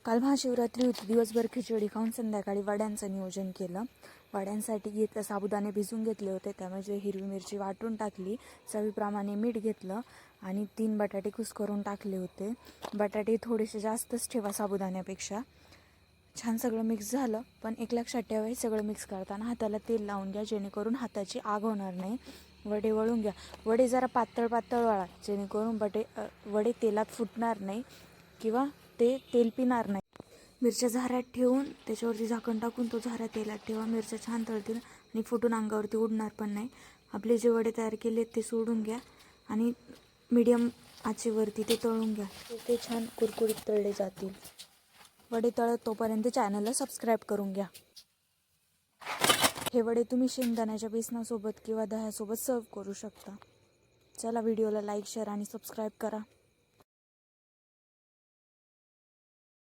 काल महाशिवरात्री होती. दिवसभर खिचडी खाऊन संध्याकाळी वड्यांचं नियोजन केलं. वड्यांसाठी साबुदाणे भिजून घेतले होते. त्यामध्ये हिरवी मिरची वाटून टाकली, चवीप्रमाणे मीठ घेतलं आणि 3 बटाटे कुस्करून टाकले होते. बटाटे थोडेसे जास्तच ठेवा साबुदाण्यापेक्षा. छान सगळं मिक्स झालं. पण एक लक्षात ठेवा, हे सगळं मिक्स करताना हाताला तेल लावून घ्या, जेणेकरून हाताची आग होणार नाही. वडे वळून घ्या. वडे जरा पातळ पातळ वळा, जेणेकरून वडे तेलात फुटणार नाही किंवा ते तेल पिणार नाही. मिरच्या झाऱ्यात ठेवून त्याच्यावरती झाकण टाकून तो झारा तेलात ठेवा. मिरच्या छान तळतील आणि फुटून अंगावरती उडणार पण नाही. आपले जे वडे तयार केले ते सोडून घ्या आणि मीडियम आचेवरती ते तळून घ्या. ते छान कुरकुरीत तळले जातील. वडे तळत तोपर्यंत चॅनलला सबस्क्राईब करून घ्या. हे वडे तुम्ही शेंगदाण्याच्या बेसनासोबत किंवा दह्यासोबत सर्व करू शकता. चला, व्हिडिओला लाईक, शेअर आणि सबस्क्राईब करा.